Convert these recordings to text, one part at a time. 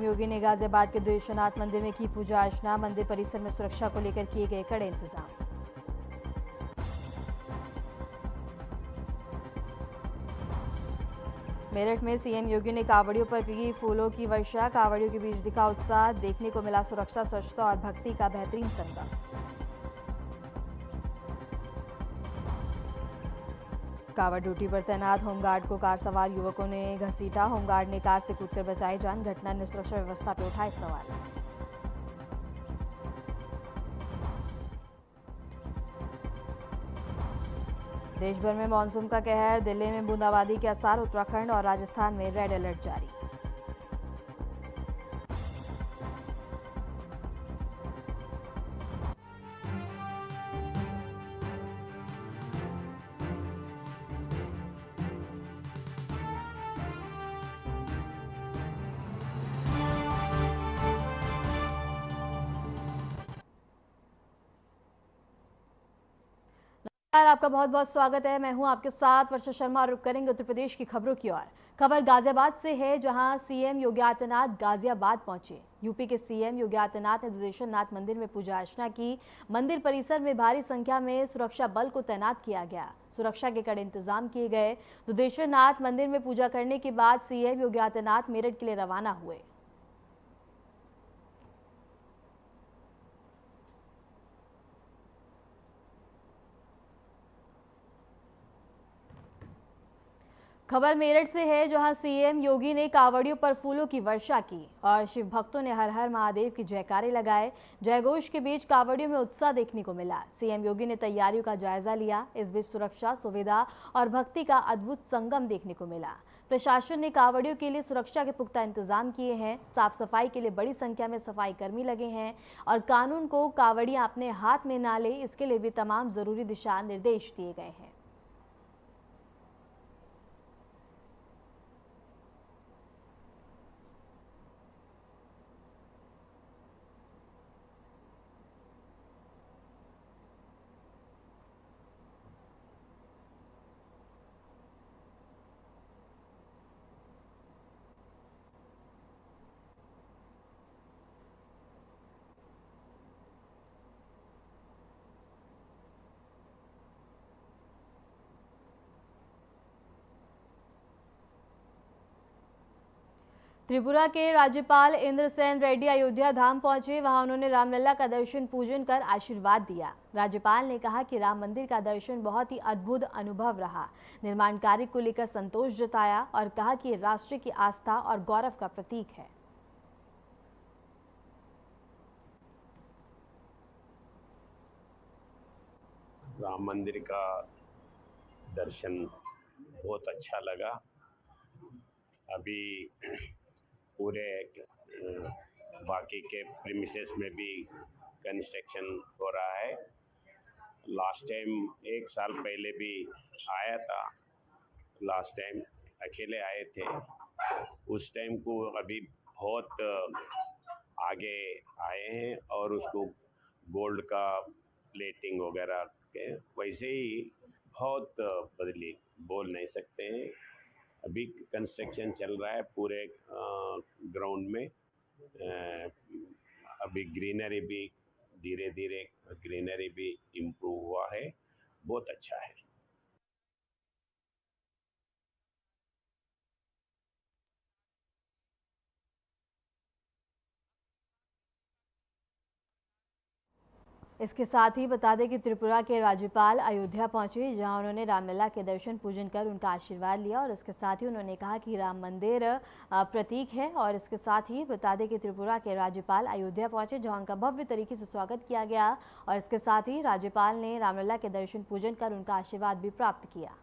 CM योगी ने गाजियाबाद के विश्वनाथ मंदिर में की पूजा अर्चना। मंदिर परिसर में सुरक्षा को लेकर किए गए कड़े इंतजाम। मेरठ में सीएम योगी ने कांवड़ियों पर की फूलों की वर्षा। कांवड़ियों के बीच दिखा उत्साह, देखने को मिला सुरक्षा, स्वच्छता और भक्ति का बेहतरीन संगम। कांवड़ ड्यूटी पर तैनात होमगार्ड को कार सवार युवकों ने घसीटा। होमगार्ड ने कार से कूदकर बचाई जान। घटना ने सुरक्षा व्यवस्था पर उठाए सवाल। देश भर में मानसून का कहर, दिल्ली में बूंदाबांदी के आसार। उत्तराखंड और राजस्थान में रेड अलर्ट जारी। आपका बहुत बहुत स्वागत है। मैं हूं आपके साथ वर्षा शर्मा और रुक करेंगे उत्तर प्रदेश की खबरों की ओर। खबर गाजियाबाद से है, जहां सीएम योगी आदित्यनाथ गाजियाबाद पहुंचे। यूपी के सीएम योगी आदित्यनाथ ने दुधेश्वर नाथ मंदिर में पूजा अर्चना की। मंदिर परिसर में भारी संख्या में सुरक्षा बल को तैनात किया गया। सुरक्षा के कड़े इंतजाम किए गए। दुधेश्वर नाथ मंदिर में पूजा करने के बाद सीएम योगी आदित्यनाथ मेरठ के लिए रवाना हुए। खबर मेरठ से है, जहां सीएम योगी ने कांवड़ियों पर फूलों की वर्षा की और शिव भक्तों ने हर हर महादेव की जयकारे लगाए। जयघोष के बीच कांवड़ियों में उत्साह देखने को मिला। सीएम योगी ने तैयारियों का जायजा लिया। इस बीच सुरक्षा, सुविधा और भक्ति का अद्भुत संगम देखने को मिला। प्रशासन ने कांवड़ियों के लिए सुरक्षा के पुख्ता इंतजाम किए हैं। साफ सफाई के लिए बड़ी संख्या में सफाई कर्मी लगे हैं और कानून को कांवड़ियां अपने हाथ में ना ले, इसके लिए भी तमाम जरूरी दिशा निर्देश दिए गए हैं। त्रिपुरा के राज्यपाल इंद्रसेन रेड्डी अयोध्या धाम पहुंचे। वहां उन्होंने रामलला का दर्शन पूजन कर आशीर्वाद दिया। राज्यपाल ने कहा कि राम मंदिर का दर्शन बहुत ही अद्भुत अनुभव रहा। निर्माण कार्य को लेकर संतोष जताया और कहा कि राष्ट्र की आस्था और गौरव का प्रतीक है। राम मंदिर का दर्शन बहुत अच्छा लगा। अभी पूरे बाकी के प्रीमिसेस में भी कंस्ट्रक्शन हो रहा है। लास्ट टाइम 1 साल पहले भी आया था। लास्ट टाइम अकेले आए थे। उस टाइम को अभी बहुत आगे आए हैं और उसको गोल्ड का प्लेटिंग वगैरह के वैसे ही बहुत बदली बोल नहीं सकते हैं। अभी कंस्ट्रक्शन चल रहा है पूरे ग्राउंड में। अभी ग्रीनरी भी धीरे धीरे ग्रीनरी भी इम्प्रूव हुआ है। बहुत अच्छा है। इसके साथ ही बता दें कि त्रिपुरा के राज्यपाल अयोध्या पहुंचे, जहां उन्होंने रामलला के दर्शन पूजन कर उनका आशीर्वाद लिया और इसके साथ ही उन्होंने कहा कि राम मंदिर प्रतीक है। और इसके साथ ही बता दें कि त्रिपुरा के राज्यपाल अयोध्या पहुंचे, जहां उनका भव्य तरीके से स्वागत किया गया और इसके साथ ही राज्यपाल ने रामलला के दर्शन पूजन कर उनका आशीर्वाद भी प्राप्त किया।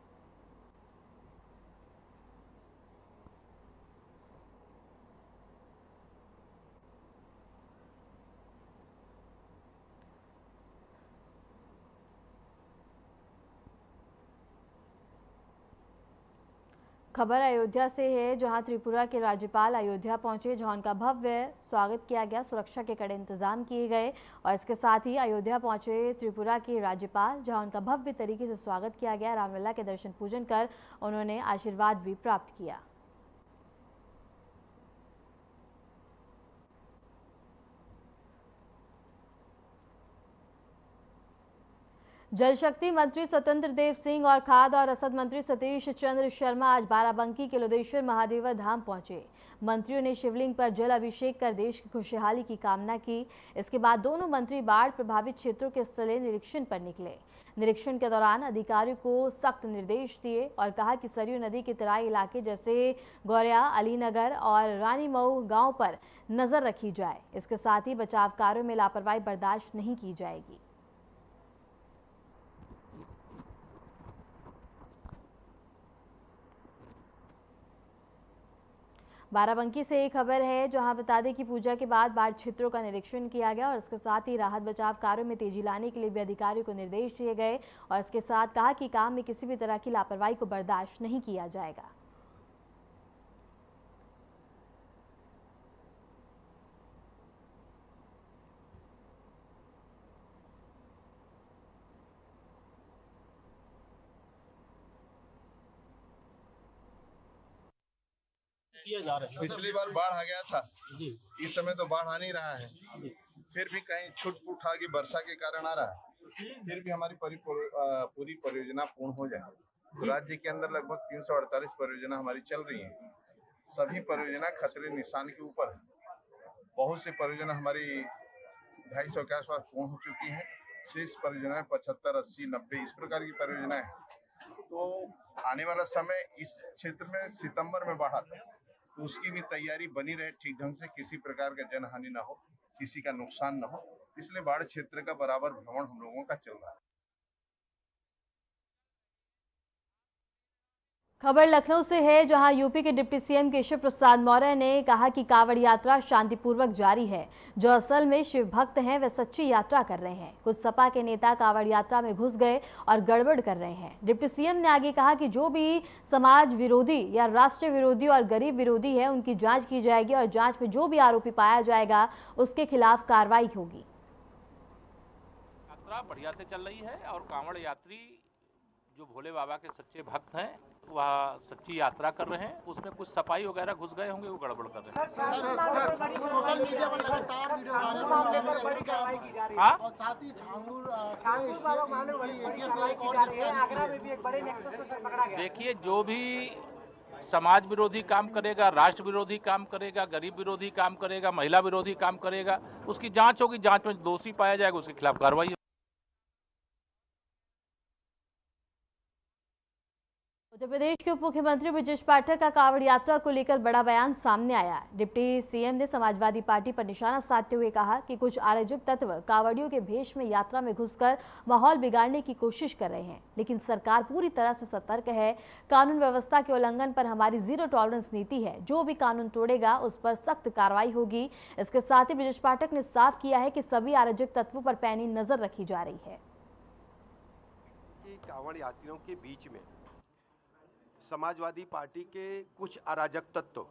खबर अयोध्या से है, जहां त्रिपुरा के राज्यपाल अयोध्या पहुंचे, जहां उनका भव्य स्वागत किया गया। सुरक्षा के कड़े इंतजाम किए गए और इसके साथ ही अयोध्या पहुंचे त्रिपुरा के राज्यपाल, जहां उनका भव्य तरीके से स्वागत किया गया। रामलला के दर्शन पूजन कर उन्होंने आशीर्वाद भी प्राप्त किया। जल शक्ति मंत्री स्वतंत्र देव सिंह और खाद्य और रसद मंत्री सतीश चंद्र शर्मा आज बाराबंकी के लोदेश्वर महादेवा धाम पहुंचे। मंत्रियों ने शिवलिंग पर जल अभिषेक कर देश की खुशहाली की कामना की। इसके बाद दोनों मंत्री बाढ़ प्रभावित क्षेत्रों के स्थलीय निरीक्षण पर निकले। निरीक्षण के दौरान अधिकारियों को सख्त निर्देश दिए और कहा कि सरयू नदी के तराई इलाके जैसे गौरिया, अलीनगर और रानीमऊ गांव पर नजर रखी जाए। इसके साथ ही बचाव कार्यों में लापरवाही बर्दाश्त नहीं की जाएगी। बाराबंकी से एक खबर है, जहां बता दें कि पूजा के बाद बाढ़ क्षेत्रों का निरीक्षण किया गया और इसके साथ ही राहत बचाव कार्यों में तेजी लाने के लिए भी अधिकारियों को निर्देश दिए गए और इसके साथ कहा कि काम में किसी भी तरह की लापरवाही को बर्दाश्त नहीं किया जाएगा। पिछली बार बाढ़ आ गया था, इस समय तो बाढ़ आ नहीं रहा है, फिर भी कहीं छूट फूट आ गई वर्षा के कारण आ रहा है। फिर भी हमारी पूरी परियोजना पूर्ण हो जाए। तो राज्य के अंदर लगभग 348 परियोजना हमारी चल रही है। सभी परियोजना खतरे निशान के ऊपर है। बहुत सी परियोजना हमारी 250 के आसपास पूर्ण हो चुकी है। शेष परियोजनाएं 75, 80, 90 इस प्रकार की परियोजनाएं हैं। तो आने वाला समय इस क्षेत्र में सितंबर में बाढ़ आता है, तो उसकी भी तैयारी बनी रहे ठीक ढंग से, किसी प्रकार का जनहानि न हो, किसी का नुकसान न हो। इसलिए बाढ़ क्षेत्र का बराबर भ्रमण हम लोगों का चल रहा है। खबर लखनऊ से है, जहां यूपी के डिप्टी सीएम केशव प्रसाद मौर्य ने कहा कि कांवड़ यात्रा शांतिपूर्वक जारी है। जो असल में शिव भक्त हैं वे सच्ची यात्रा कर रहे हैं। कुछ सपा के नेता कांवड़ यात्रा में घुस गए और गड़बड़ कर रहे हैं। डिप्टी सीएम ने आगे कहा कि जो भी समाज विरोधी या राष्ट्र विरोधी और गरीब विरोधी है उनकी जांच की जाएगी और जांच में जो भी आरोपी पाया जाएगा उसके खिलाफ कार्रवाई होगी। यात्रा बढ़िया से चल रही है और कांवड़ यात्री जो भोले बाबा के सच्चे भक्त हैं वह सच्ची यात्रा कर रहे हैं। उसमें कुछ सफाई वगैरह घुस गए होंगे, वो गड़बड़ कर रहे हैं। सोशल मीडिया पर लगातार वीडियो मामले पर बड़ी कार्रवाई की जा रही है और साथ ही छांगुर मामले बड़ी कार्रवाई की जा रही है। आगरा में भी एक बड़े नेक्सस को पकड़ा गया। देखिए, जो भी समाज विरोधी काम करेगा, राष्ट्र विरोधी काम करेगा, गरीब विरोधी काम करेगा, महिला विरोधी काम करेगा, उसकी जांच होगी। जांच में दोषी पाया जाएगा, उसके खिलाफ कार्रवाई। उत्तर प्रदेश के उप मुख्यमंत्री ब्रजेश पाठक का कांवड़ यात्रा को लेकर बड़ा बयान सामने आया। डिप्टी सीएम ने समाजवादी पार्टी पर निशाना साधते हुए कहा कि कुछ अराजक तत्व कांवड़ियों के भेष में यात्रा में घुसकर माहौल बिगाड़ने की कोशिश कर रहे हैं, लेकिन सरकार पूरी तरह से सतर्क है। कानून व्यवस्था के उल्लंघन पर हमारी जीरो टॉलरेंस नीति है। जो भी कानून तोड़ेगा उस पर सख्त कार्रवाई होगी। इसके साथ ही ब्रजेश पाठक ने साफ किया है कि सभी अराजक तत्वों पर पैनी नजर रखी जा रही है। कांवड़ यात्रियों के बीच में समाजवादी पार्टी के कुछ अराजक तत्व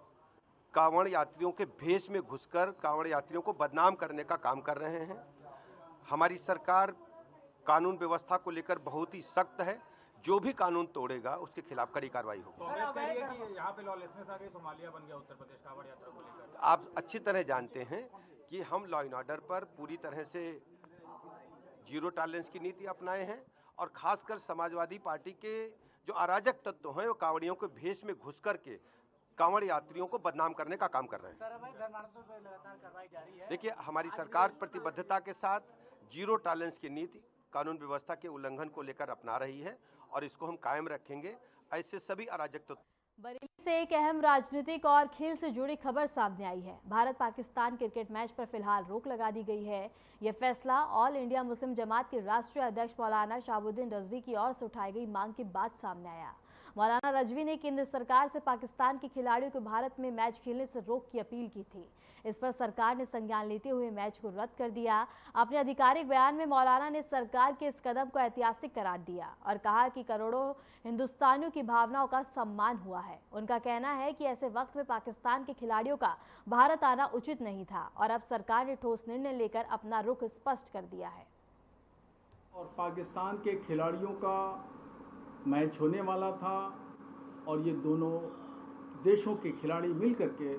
कांवड़ यात्रियों के भेष में घुसकर कांवड़ यात्रियों को बदनाम करने का काम कर रहे हैं। हमारी सरकार कानून व्यवस्था को लेकर बहुत ही सख्त है। जो भी कानून तोड़ेगा उसके खिलाफ कड़ी कार्रवाई होगी। यहाँ पे लॉलेसनेस आ गई, सोमालिया बन गया उत्तर प्रदेश कांवड़ यात्रा को लेकर। आप अच्छी तरह जानते हैं कि हम लॉ एंड ऑर्डर पर पूरी तरह से जीरो टॉलरेंस की नीति अपनाए हैं और खासकर समाजवादी पार्टी के जो अराजक तत्व हैं वो कांवड़ियों के भेष में घुस करके कांवड़ यात्रियों को बदनाम करने का काम कर रहे हैं। देखिए, हमारी सरकार प्रतिबद्धता के साथ जीरो टॉलरेंस की नीति कानून व्यवस्था के उल्लंघन को लेकर अपना रही है और इसको हम कायम रखेंगे। ऐसे सभी अराजक तत्व। बरेली से एक अहम राजनीतिक और खेल से जुड़ी खबर सामने आई है। भारत पाकिस्तान क्रिकेट मैच पर फिलहाल रोक लगा दी गई है। यह फैसला ऑल इंडिया मुस्लिम जमात के राष्ट्रीय अध्यक्ष मौलाना शहाबुद्दीन रजवी की ओर से उठाई गई मांग के बाद सामने आया। मौलाना रजवी ने केंद्र सरकार से पाकिस्तान के खिलाड़ियों को भारत में मैच खेलने से रोक की अपील की थी। इस पर सरकार ने संज्ञान लेते हुए मैच को रद्द कर दिया। अपने आधिकारिक बयान में मौलाना ने सरकार के इस कदम को ऐतिहासिक करार दिया और कहा कि करोड़ों हिंदुस्तानियों की भावनाओं का सम्मान हुआ है। उनका कहना है कि ऐसे वक्त में पाकिस्तान के खिलाड़ियों का भारत आना उचित नहीं था और अब सरकार ने ठोस निर्णय लेकर अपना रुख स्पष्ट कर दिया है। और पाकिस्तान के खिलाड़ियों का मैच होने वाला था और ये दोनों देशों के खिलाड़ी मिलकर के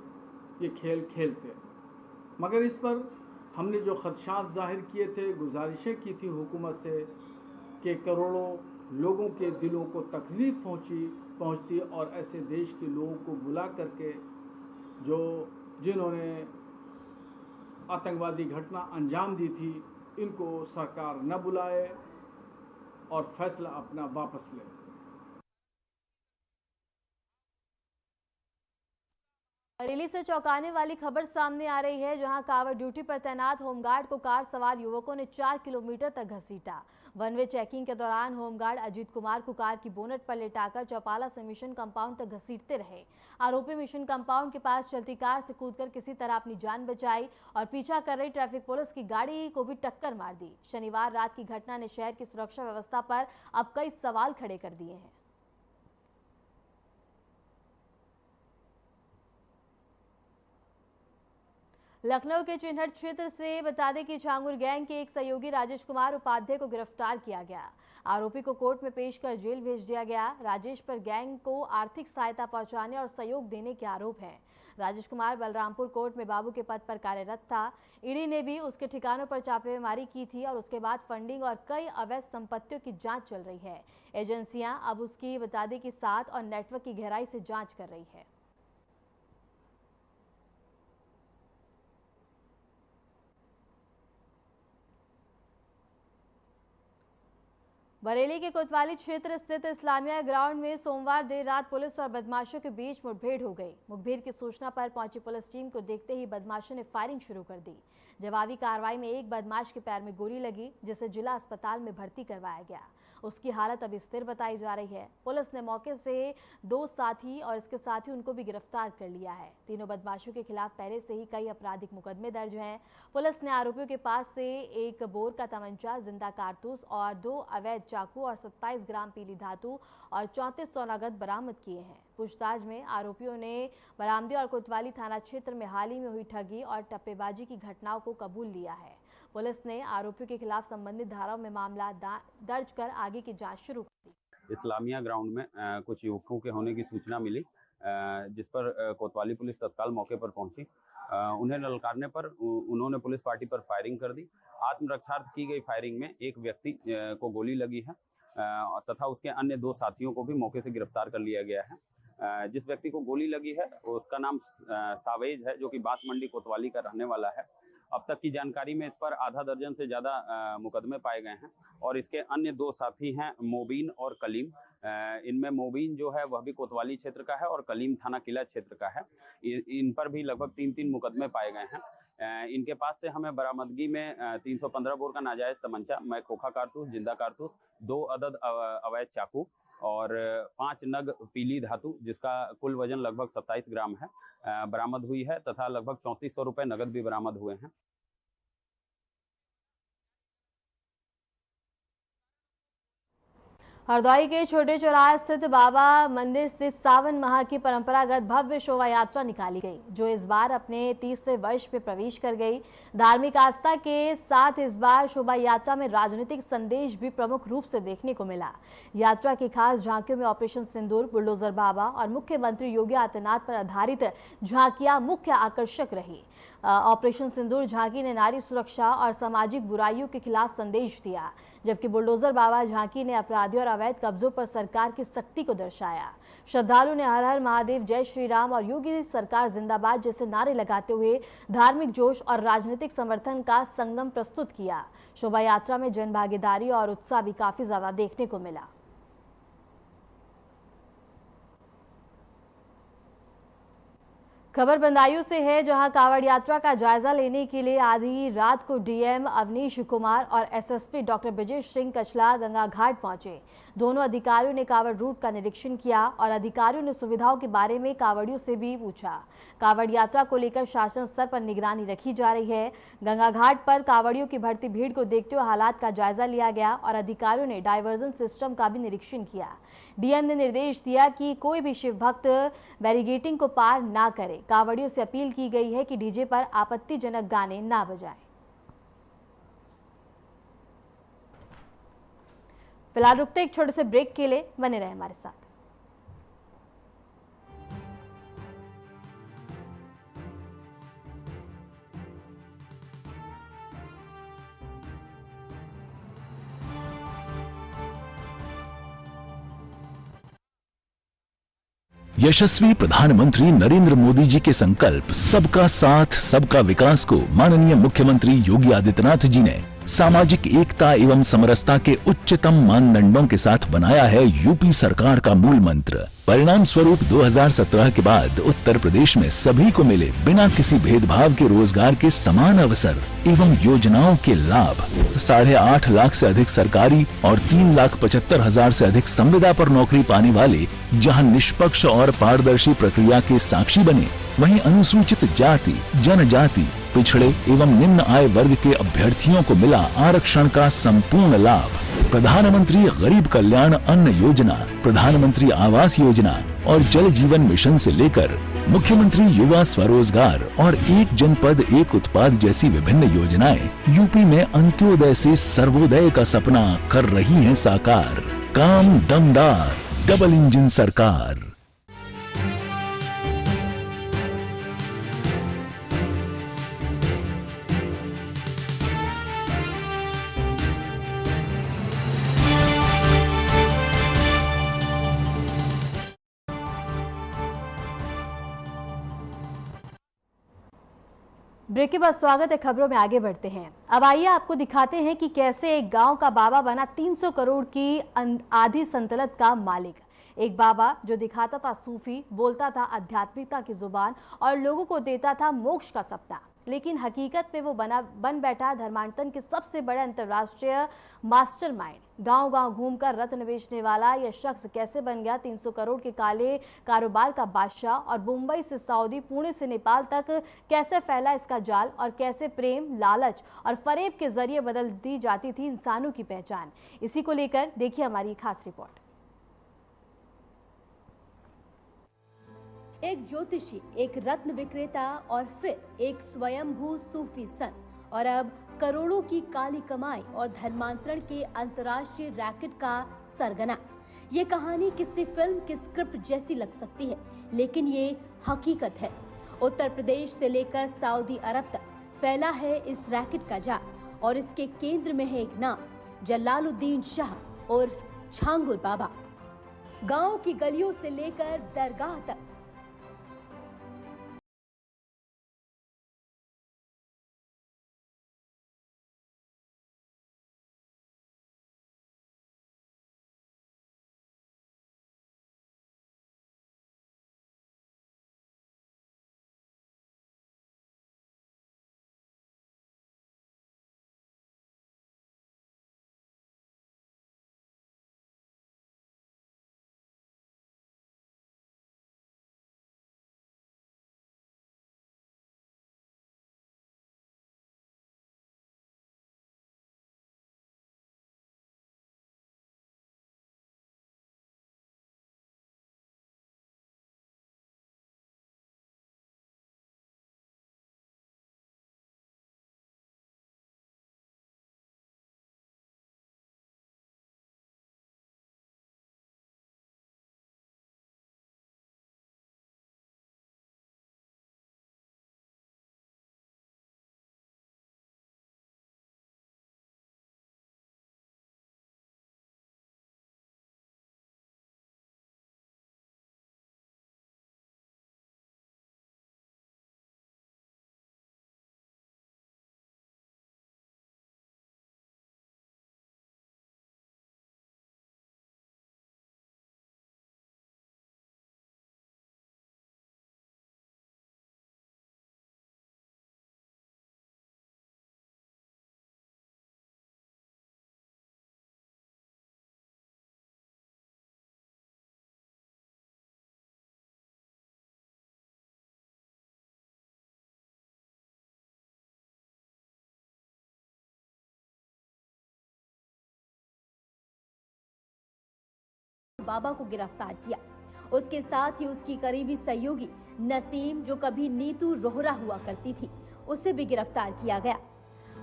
ये खेल खेलते, मगर इस पर हमने जो खदशात जाहिर किए थे, गुजारिशें की थी हुकूमत से कि करोड़ों लोगों के दिलों को तकलीफ पहुंचती और ऐसे देश के लोगों को बुला करके जिन्होंने आतंकवादी घटना अंजाम दी थी, इनको सरकार न बुलाए और फैसला अपना वापस ले। बरेली से चौंकाने वाली खबर सामने आ रही है, जहां कांवड़ ड्यूटी पर तैनात होमगार्ड को कार सवार युवकों ने 4 किलोमीटर तक घसीटा। वन वे चेकिंग के दौरान होमगार्ड अजीत कुमार को कार की बोनट पर लेटाकर चौपाला से मिशन कंपाउंड तक घसीटते रहे। आरोपी मिशन कंपाउंड के पास चलती कार से कूदकर किसी तरह अपनी जान बचाई और पीछा कर रही ट्रैफिक पुलिस की गाड़ी को भी टक्कर मार दी। शनिवार रात की घटना ने शहर की सुरक्षा व्यवस्था पर अब कई सवाल खड़े कर दिए हैं। लखनऊ के चिन्हट क्षेत्र से बता दें कि झांगुर गैंग के एक सहयोगी राजेश कुमार उपाध्याय को गिरफ्तार किया गया। आरोपी को कोर्ट में पेश कर जेल भेज दिया गया। राजेश पर गैंग को आर्थिक सहायता पहुंचाने और सहयोग देने के आरोप हैं। राजेश कुमार बलरामपुर कोर्ट में बाबू के पद पर कार्यरत था। ईडी ने भी उसके ठिकानों पर छापेमारी की थी और उसके बाद फंडिंग और कई अवैध संपत्तियों की जांच चल रही है। एजेंसियां अब उसकी बता दें कि साथ और नेटवर्क की गहराई से जांच कर रही है। बरेली के कोतवाली क्षेत्र स्थित इस्लामिया ग्राउंड में सोमवार देर रात पुलिस और बदमाशों के बीच मुठभेड़ हो गई। मुखबिर की सूचना पर पहुंची पुलिस टीम को देखते ही बदमाशों ने फायरिंग शुरू कर दी। जवाबी कार्रवाई में एक बदमाश के पैर में गोली लगी, जिसे जिला अस्पताल में भर्ती करवाया गया। उसकी हालत अभी स्थिर बताई जा रही है। पुलिस ने मौके से 2 साथी और इसके साथी उनको भी गिरफ्तार कर लिया है। तीनों बदमाशों के खिलाफ पहले से ही कई आपराधिक मुकदमे दर्ज हैं। पुलिस ने आरोपियों के पास से एक बोर का तमंचा, जिंदा कारतूस और 2 अवैध चाकू और 27 ग्राम पीली धातु और 3400 नगद बरामद किए हैं। पूछताछ में आरोपियों ने बरामदे और कोतवाली थाना क्षेत्र में हाल ही में हुई ठगी और टप्पेबाजी की घटनाओं को कबूल लिया है। पुलिस ने आरोपियों के खिलाफ संबंधित धाराओं में मामला दर्ज कर आगे की जांच शुरू कर दी। इस्लामिया ग्राउंड में कुछ युवकों के होने की सूचना मिली, जिस पर कोतवाली पुलिस तत्काल मौके पर पहुंची। उन्हें ललकारने पर उन्होंने पुलिस पार्टी पर फायरिंग कर दी। आत्मरक्षार्थ की गई फायरिंग में एक व्यक्ति को गोली लगी है तथा उसके अन्य 2 साथियों को भी मौके से गिरफ्तार कर लिया गया है। जिस व्यक्ति को गोली लगी है उसका नाम सावेज है, जो कि बांस मंडी कोतवाली का रहने वाला है। अब तक की जानकारी में इस पर आधा दर्जन से ज़्यादा मुकदमे पाए गए हैं और इसके अन्य 2 साथी हैं मोबीन और कलीम। इनमें मोबीन जो है वह भी कोतवाली क्षेत्र का है और कलीम थाना किला क्षेत्र का है। इन पर भी लगभग 3-3 मुकदमे पाए गए हैं। इनके पास से हमें बरामदगी में 315 बोर का नाजायज तमंचा, मैं खोखा कारतूस, जिंदा कारतूस, 2 अदद अवैध चाकू और 5 नग पीली धातु, जिसका कुल वजन लगभग 27 ग्राम है, बरामद हुई है तथा लगभग 3400 रुपए नगद भी बरामद हुए हैं। हरदौई के छोटे चौराहे स्थित बाबा मंदिर से सावन माह की परंपरागत भव्य शोभा यात्रा निकाली गई, जो इस बार अपने 30वें वर्ष में प्रवेश कर गई। धार्मिक आस्था के साथ इस बार शोभा यात्रा में राजनीतिक संदेश भी प्रमुख रूप से देखने को मिला। यात्रा की खास झांकियों में ऑपरेशन सिंदूर, बुलडोजर बाबा और मुख्यमंत्री योगी आदित्यनाथ पर आधारित झांकियां मुख्य आकर्षक रही। ऑपरेशन सिंदूर झांकी ने नारी सुरक्षा और सामाजिक बुराइयों के खिलाफ संदेश दिया, जबकि बुलडोजर बाबा झांकी ने अपराधियों और अवैध कब्जों पर सरकार की सख्ती को दर्शाया। श्रद्धालु ने हर हर महादेव, जय श्री राम और योगी सरकार जिंदाबाद जैसे नारे लगाते हुए धार्मिक जोश और राजनीतिक समर्थन का संगम प्रस्तुत किया। शोभा यात्रा में जन भागीदारी और उत्साह भी काफी ज्यादा देखने को मिला। खबर बंदायूं से है, जहां कांवड़ यात्रा का जायजा लेने के लिए आधी रात को डीएम अवनीश कुमार और एसएसपी डॉक्टर ब्रजेश सिंह कचला गंगा घाट पहुंचे। दोनों अधिकारियों ने कांवड़ रूट का निरीक्षण किया और अधिकारियों ने सुविधाओं के बारे में कांवड़ियों से भी पूछा। कांवड़ यात्रा को लेकर शासन स्तर पर निगरानी रखी जा रही है। गंगा घाट पर कांवड़ियों की बढ़ती भीड़ को देखते हुए हालात का जायजा लिया गया और अधिकारियों ने डायवर्जन सिस्टम का भी निरीक्षण किया। डीएम ने निर्देश दिया कि कोई भी शिव भक्त बैरिगेटिंग को पार ना करे। कांवड़ियों से अपील की गई है कि डीजे पर आपत्तिजनक गाने ना बजाएं। फिलहाल रुकते एक छोटे से ब्रेक के लिए, बने रहे हमारे साथ। यशस्वी प्रधानमंत्री नरेंद्र मोदी जी के संकल्प सबका साथ सबका विकास को माननीय मुख्यमंत्री योगी आदित्यनाथ जी ने सामाजिक एकता एवं समरसता के उच्चतम मानदंडों के साथ बनाया है यूपी सरकार का मूल मंत्र। परिणाम स्वरूप 2017 के बाद उत्तर प्रदेश में सभी को मिले बिना किसी भेदभाव के रोजगार के समान अवसर एवं योजनाओं के लाभ। 8.5 लाख से अधिक सरकारी और 3,75,000 से अधिक संविदा पर नौकरी पाने वाले जहां निष्पक्ष और पारदर्शी प्रक्रिया के साक्षी बने, वहीं अनुसूचित जाति, जनजाति, पिछड़े एवं निम्न आय वर्ग के अभ्यर्थियों को मिला आरक्षण का संपूर्ण लाभ। प्रधानमंत्री गरीब कल्याण अन्न योजना, प्रधानमंत्री आवास योजना और जल जीवन मिशन से लेकर मुख्यमंत्री युवा स्वरोजगार और एक जनपद एक उत्पाद जैसी विभिन्न योजनाएं यूपी में अंत्योदय से सर्वोदय का सपना कर रही हैं साकार। काम दमदार, डबल इंजन सरकार। ब्रेक के बाद स्वागत है। खबरों में आगे बढ़ते हैं। अब आइए आपको दिखाते हैं कि कैसे एक गांव का बाबा बना 300 करोड़ की आधी संतलत का मालिक। एक बाबा जो दिखाता था सूफी, बोलता था आध्यात्मिकता की जुबान और लोगों को देता था मोक्ष का सपना, लेकिन हकीकत में वो बन बैठा धर्मांतरण के सबसे बड़े अंतर्राष्ट्रीय मास्टरमाइंड। गांव-गांव घूमकर रत्न बेचने वाला यह शख्स कैसे बन गया 300 करोड़ के काले कारोबार का बादशाह, और मुंबई से सऊदी, पुणे से नेपाल तक कैसे फैला इसका जाल, और कैसे प्रेम, लालच और फरेब के जरिए बदल दी जाती थी इंसानों की पहचान। इसी को लेकर देखिए हमारी खास रिपोर्ट। एक ज्योतिषी, एक रत्न विक्रेता और फिर एक स्वयंभू सूफी संत, और अब करोड़ों की काली कमाई और धर्मांतरण के अंतर्राष्ट्रीय रैकेट का सरगना। ये कहानी किसी फिल्म की स्क्रिप्ट जैसी लग सकती है, लेकिन ये हकीकत है। उत्तर प्रदेश से लेकर सऊदी अरब तक फैला है इस रैकेट का जाल, और इसके केंद्र में है एक नाम, जलालुद्दीन शाह उर्फ छांगुर बाबा। गांव की गलियों से लेकर दरगाह तक बाबा को गिरफ्तार किया। उसके साथ ही उसकी करीबी सहयोगी नसीम, जो कभी नीतू रोहरा हुआ करती थी, उसे भी गिरफ्तार किया गया।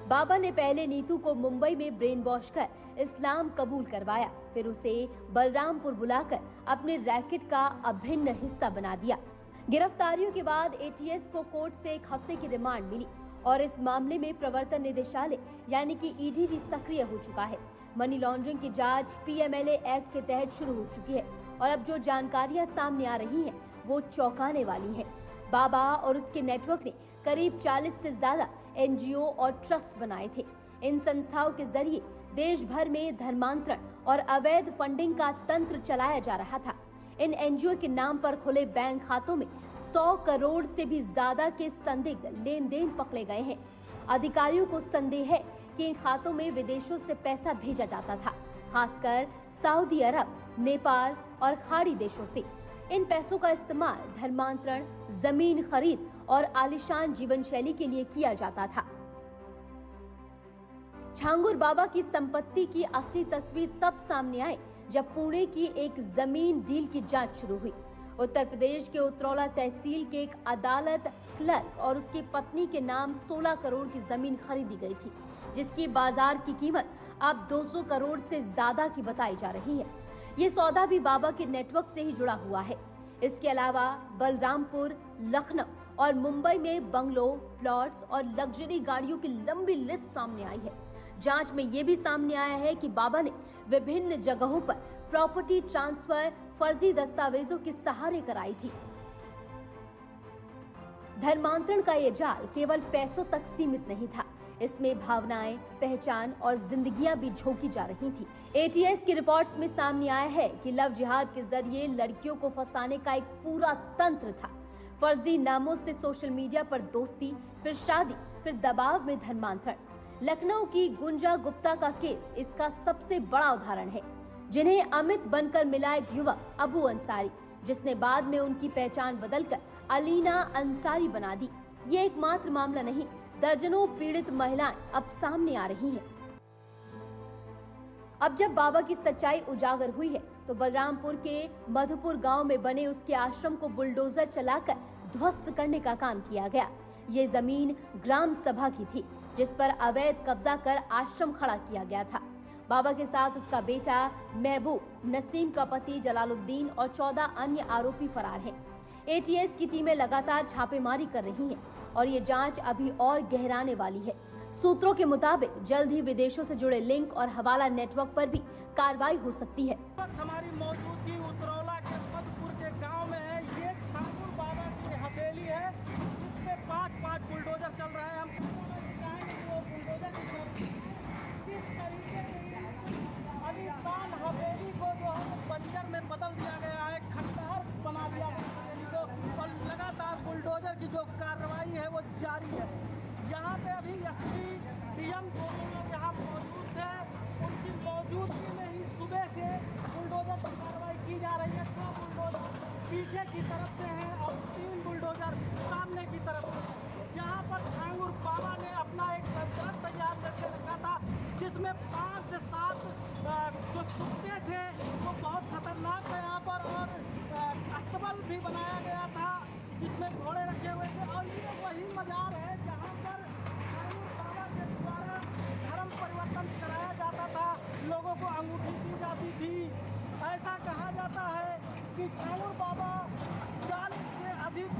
बाबा ने पहले नीतू को मुंबई में ब्रेन वॉश कर इस्लाम कबूल करवाया, फिर उसे बलरामपुर बुलाकर अपने रैकेट का अभिन्न हिस्सा बना दिया। गिरफ्तारियों के बाद एटीएस को कोर्ट से 1 हफ्ते की रिमांड मिली और इस मामले में प्रवर्तन निदेशालय यानी कि ईडी भी सक्रिय हो चुका है। मनी लॉन्ड्रिंग की जांच पीएमएलए एक्ट के तहत शुरू हो चुकी है और अब जो जानकारियां सामने आ रही हैं, वो चौंकाने वाली हैं। बाबा और उसके नेटवर्क ने करीब 40 से ज्यादा एनजीओ और ट्रस्ट बनाए थे। इन संस्थाओं के जरिए देश भर में धर्मांतरण और अवैध फंडिंग का तंत्र चलाया जा रहा था। इन एनजीओ के नाम पर खुले बैंक खातों में 100 करोड़ से भी ज्यादा के संदिग्ध लेन देन पकड़े गए हैं। अधिकारियों को संदेह है कि इन खातों में विदेशों से पैसा भेजा जाता था, खासकर सऊदी अरब, नेपाल और खाड़ी देशों से। इन पैसों का इस्तेमाल धर्मांतरण, जमीन खरीद और आलीशान जीवन शैली के लिए किया जाता था। छांगुर बाबा की संपत्ति की असली तस्वीर तब सामने आई जब पुणे की एक जमीन डील की जांच शुरू हुई। उत्तर प्रदेश के उतरौला तहसील के एक अदालत क्लर्क और उसकी पत्नी के नाम 16 करोड़ की जमीन खरीदी गई थी, जिसकी बाजार की कीमत अब 200 करोड़ से ज्यादा की बताई जा रही है। ये सौदा भी बाबा के नेटवर्क से ही जुड़ा हुआ है। इसके अलावा बलरामपुर, लखनऊ और मुंबई में बंगलों, प्लॉट्स और लग्जरी गाड़ियों की लंबी लिस्ट सामने आई है। जांच में ये भी सामने आया है कि बाबा ने विभिन्न जगहों पर प्रॉपर्टी ट्रांसफर फर्जी दस्तावेजों के सहारे कराई थी। धर्मांतरण का ये जाल केवल पैसों तक सीमित नहीं था, इसमें भावनाएं, पहचान और जिंदगियां भी झोंकी जा रही थी। एटीएस की रिपोर्ट्स में सामने आया है कि लव जिहाद के जरिए लड़कियों को फंसाने का एक पूरा तंत्र था। फर्जी नामों से सोशल मीडिया पर दोस्ती, फिर शादी, फिर दबाव में धर्मांतरण। लखनऊ की गुंजा गुप्ता का केस इसका सबसे बड़ा उदाहरण है, जिन्हें अमित बनकर मिला एक युवक अबू अंसारी, जिसने बाद में उनकी पहचान बदलकर अलीना अंसारी बना दी। ये एकमात्र मामला नहीं, दर्जनों पीड़ित महिलाएं अब सामने आ रही हैं। अब जब बाबा की सच्चाई उजागर हुई है, तो बलरामपुर के मधुपुर गांव में बने उसके आश्रम को बुलडोजर चलाकर ध्वस्त करने का काम किया गया। ये जमीन ग्राम सभा की थी, जिस पर अवैध कब्जा कर आश्रम खड़ा किया गया था। बाबा के साथ उसका बेटा महबूब, नसीम का पति जलालुद्दीन और 14 अन्य आरोपी फरार हैं। एटीएस की टीमें लगातार छापेमारी कर रही हैं और ये जांच अभी और गहराने वाली है। सूत्रों के मुताबिक जल्द ही विदेशों से जुड़े लिंक और हवाला नेटवर्क पर भी कार्रवाई हो सकती है। हमारी मौजूदगी उतरौला के मधुपुर के गांव में है। ये छांगुर बाबा की हवेली है, जिसपे 5 बुलडोजर चल रहा है। हम वो बुलडोजर किस तरीके से अलीशान हवेली को जो है बंजर में बदल दिया गया है, खंडहर बना दिया गया और लगातार बुलडोजर की जो कार्रवाई है वो जारी है। यहाँ पे अभी एसपी डीएम दोनों लोग यहाँ मौजूद है। उनकी मौजूदगी में ही सुबह से बुलडोजर पर कार्रवाई की जा रही है। 2 बुलडोजर पीछे की तरफ से हैं और 3 बुलडोजर सामने की तरफ से। यहाँ पर छांगुर बाबा ने अपना एक संतुलन तैयार करके रखा था, जिसमें 5 से 7 जो कुत्ते थे वो बहुत खतरनाक थे यहाँ पर, और अस्तबल भी बनाया गया था जिसमें घोड़े रखे हुए थे। और ये वही मजार है जहाँ पर छांगुर बाबा के द्वारा धर्म परिवर्तन कराया जाता था, लोगों को अंगूठी दी जाती थी। ऐसा कहा जाता है कि छांगुर बाबा 40 से अधिक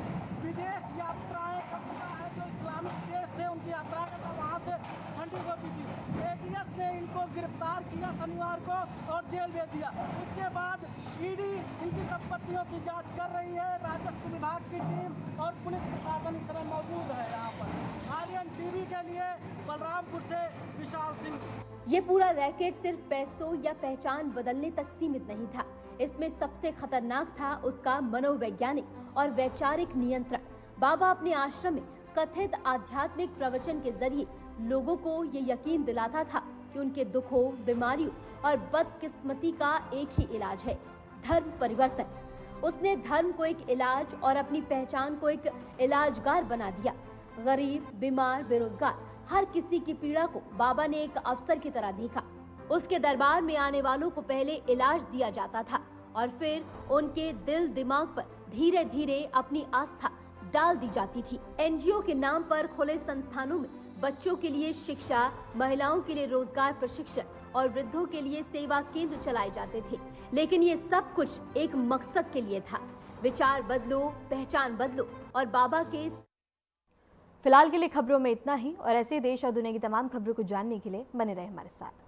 विदेश यात्राएं कर चुका है। जो इस्लामिक देश थे उनकी यात्रा करता, वहाँ से फंडिंग होती थी। एटीएस ने इनको गिरफ्तार किया शनिवार को और जेल भेज दिया। उसके बाद ईडी इनकी संपत्तियों की जांच कर रही है। राजस्व विभाग की टीम और पुलिस प्रशासन इस समय मौजूद है यहाँ पर। आर्यन टीवी के लिए बलरामपुर से विशाल सिंह। ये पूरा रैकेट सिर्फ पैसों या पहचान बदलने तक सीमित नहीं था। इसमें सबसे खतरनाक था उसका मनोवैज्ञानिक और वैचारिक नियंत्रण। बाबा अपने आश्रम में कथित आध्यात्मिक प्रवचन के जरिए लोगों को ये यकीन दिलाता था कि उनके दुखों, बीमारियों और बदकिस्मती का एक ही इलाज है, धर्म परिवर्तन। उसने धर्म को एक इलाज और अपनी पहचान को एक इलाजगार बना दिया। गरीब, बीमार, बेरोजगार हर किसी की पीड़ा को बाबा ने एक अवसर की तरह देखा। उसके दरबार में आने वालों को पहले इलाज दिया जाता था और फिर उनके दिल दिमाग पर धीरे धीरे अपनी आस्था डाल दी जाती थी। एनजीओ के नाम पर खुले संस्थानों में बच्चों के लिए शिक्षा, महिलाओं के लिए रोजगार प्रशिक्षण और वृद्धों के लिए सेवा केंद्र चलाए जाते थे। लेकिन ये सब कुछ एक मकसद के लिए था, विचार बदलो, पहचान बदलो और बाबा के। फिलहाल के लिए खबरों में इतना ही और ऐसे देश और दुनिया की तमाम खबरों को जानने के लिए बने रहे हमारे साथ।